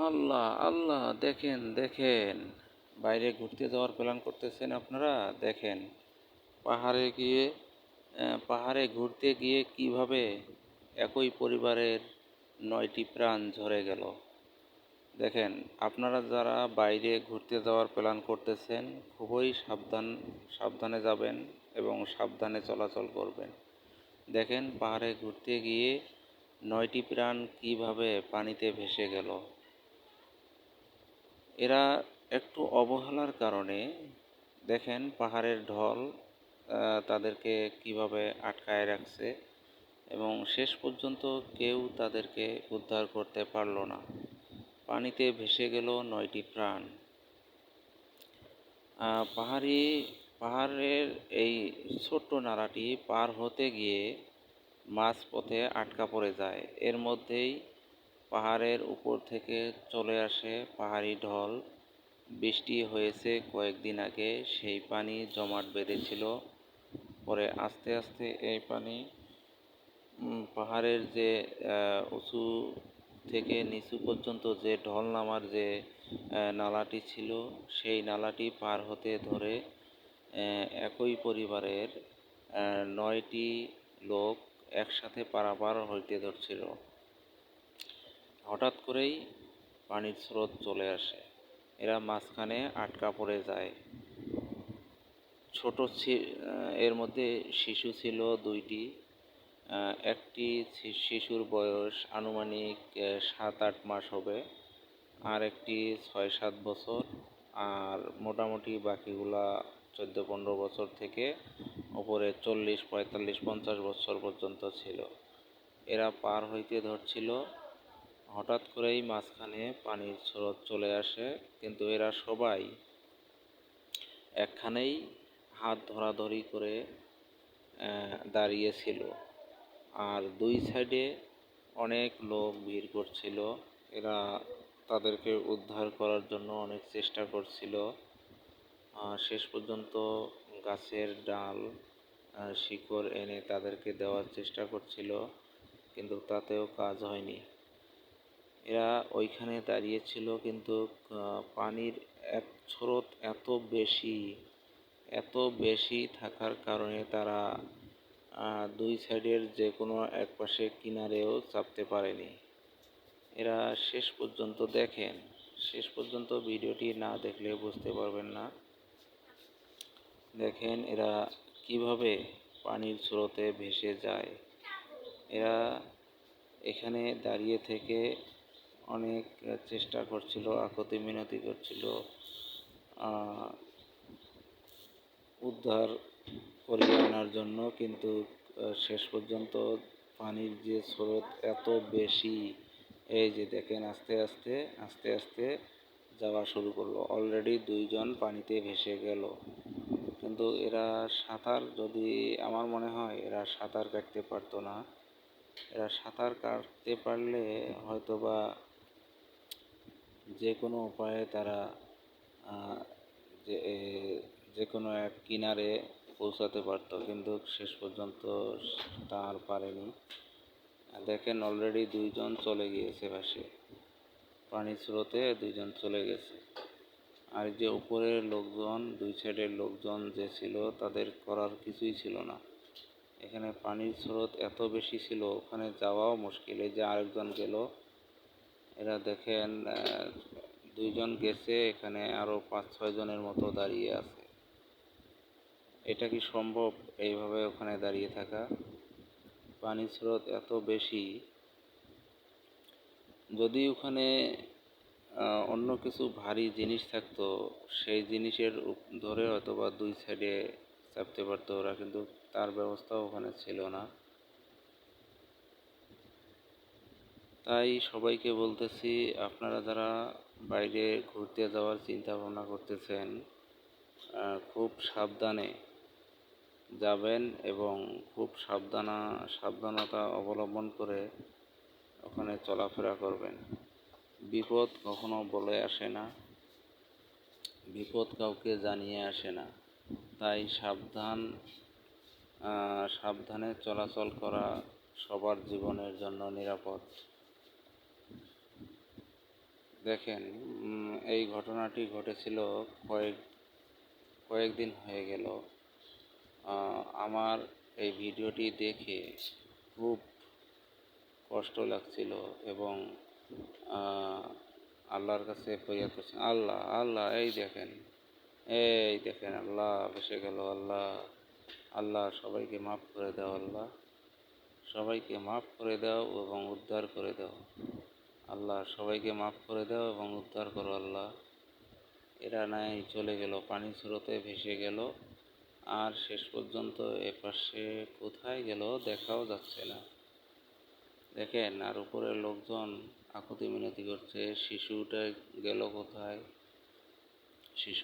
আল্লাহ আল্লাহ, দেখেন দেখেন, বাইরে ঘুরতে যাওয়ার প্ল্যান করতেছেন আপনারা? দেখেন, পাহাড়ে গিয়ে পাহাড়ে ঘুরতে গিয়ে কিভাবে একই পরিবারের 9টি প্রাণ ঝরে গেল। দেখেন, আপনারা যারা বাইরে ঘুরতে যাওয়ার প্ল্যান করতেছেন, খুবই সাবধানে যাবেন এবং সাবধানে চলাচল করবেন। দেখেন, পাহাড়ে ঘুরতে গিয়ে 9টি প্রাণ কিভাবে পানিতে ভেসে গেল। এরা একটু অবহেলার কারণে, দেখেন পাহাড়ের ঢল তাদেরকে কিভাবে আটকায় রাখছে এবং শেষ পর্যন্ত কেউ তাদেরকে উদ্ধার করতে পারল না। পানিতে ভেসে গেল 9টি প্রাণ। পাহাড়ের এই ছোট্ট নালাটি পার হতে গিয়ে মাঝপথে আটকা পড়ে যায়। এর মধ্যেই পাহাড়ের উপর থেকে চলে আসে পাহাড়ি ঢল। বৃষ্টি হয়েছে কয়েকদিন আগে, সেই পানি জমাট বেঁধেছিল। পরে আস্তে আস্তে এই পানি পাহাড়ের যে উঁচু থেকে নিচু পর্যন্ত যে ঢল নামার যে নালাটি ছিল, সেই নালাটি পার হতে ধরে একই পরিবারের 9টি লোক একসাথে পারাপার হইতে ধরছিল। হঠাৎ করেই পানির স্রোত চলে আসে, এরা মাঝখানে আটকা পড়ে যায়। এর মধ্যে শিশু ছিল 2টি। একটি শিশুর বয়স আনুমানিক 7-8 মাস হবে, আর একটি 6-7 বছর, আর মোটামুটি বাকিগুলা 14-15 বছর থেকে ওপরে 40-45-50 বছর পর্যন্ত ছিল। এরা পার হইতে ধরছিল, হঠাৎ করেই মাঝখানে পানির স্রোত চলে আসে, কিন্তু এরা সবাই একখানেই হাত ধরাধরি করে দাঁড়িয়েছিল, আর দুই সাইডে অনেক লোক ভিড় করছিল। এরা তাদেরকে উদ্ধার করার জন্য অনেক চেষ্টা করছিল। শেষ পর্যন্ত গাছের ডাল, শিকড় এনে তাদেরকে দেওয়ার চেষ্টা করছিল, কিন্তু তাতেও কাজ হয়নি। এরা ওইখানে দাঁড়িয়েছিল, কিন্তু পানির স্রোত এত বেশি থাকার কারণে তারা দুই সাইডের যে কোনো এক পাশে কিনারেও চাপতে পারেনি। এরা শেষ পর্যন্ত ভিডিওটি না দেখলে বুঝতে পারবেন না। দেখেন এরা কিভাবে পানির স্রোতে ভেসে যায়। এরা এখানে দাঁড়িয়ে থেকে অনেক চেষ্টা করছিল, আকুতি মিনতি করছিল উদ্ধার করিয়ে আনার জন্য, কিন্তু শেষ পর্যন্ত পানির যে স্রোত এত বেশি, এই যে দেখেন আস্তে আস্তে যাওয়া শুরু করলো। অলরেডি 2জন পানিতে ভেসে গেল, কিন্তু এরা আমার মনে হয় এরা সাঁতার কাটতে পারতো না। এরা সাঁতার কাটতে পারলে হয়তোবা যে কোনো উপায়ে তারা যে কোনো এক কিনারে পৌঁছাতে পারতো, কিন্তু শেষ পর্যন্ত তা আর পারেনি। দেখেন অলরেডি 2জন চলে গিয়েছে ভেসে, পানির স্রোতে 2জন চলে গেছে। আর যে উপরের লোকজন, দুই সাইডের লোকজন যে ছিল, তাদের করার কিছুই ছিল না। এখানে পানির স্রোত এত বেশি ছিল, ওখানে যাওয়াও মুশকিল। এই যে আরেকজন গেল, এরা দেখেন 2জন গেছে, এখানে আরও 5-6 জনের মতো দাঁড়িয়ে আছে। এটা কি সম্ভব এইভাবে ওখানে দাঁড়িয়ে থাকা? পানির স্রোত এত বেশি, যদি ওখানে অন্য কিছু ভারী জিনিস থাকতো, সেই জিনিসের ধরে হয়তোবা দুই সাইডে চাপতে পারতো ওরা, কিন্তু তার ব্যবস্থাও ওখানে ছিল না। তাই সবাইকে বলতেছি, আপনারা যারা বাইরে ঘুরতে যাওয়ার চিন্তা ভাবনা করতেছেন, খুব সাবধানে যাবেন এবং খুব সাবধানতা অবলম্বন করে ওখানে চলাফেরা করবেন। বিপদ কখনো বলে আসে না, বিপদ কাউকে জানিয়ে আসে না। তাই সাবধানে চলাচল করা সবার জীবনের জন্য নিরাপদ। দেখেন, এই ঘটনাটি ঘটেছিল কয়েকদিন হয়ে গেল। আমার এই ভিডিওটি দেখে খুব কষ্ট লাগছিল এবং আল্লাহর কাছে ফরিয়াদ করছেন, আল্লাহ আল্লাহ এই দেখেন আল্লাহ ভেসে গেল, আল্লাহ আল্লাহ সবাইকে মাফ করে দাও, আল্লাহ সবাইকে মাফ করে দাও এবং উদ্ধার করে দাও, আল্লাহ সবাইকে মাফ করে দাও এবং উদ্ধার করো আল্লাহ। এরা নাই চলে গেল, পানির স্রোতে ভেসে গেল, আর শেষ পর্যন্ত এপাশে কোথায় গেল দেখাও যাচ্ছে না। দেখেন, আর উপরের লোকজন আকুতি মিনতি করছে, শিশুটা গেল কোথায়? শিশু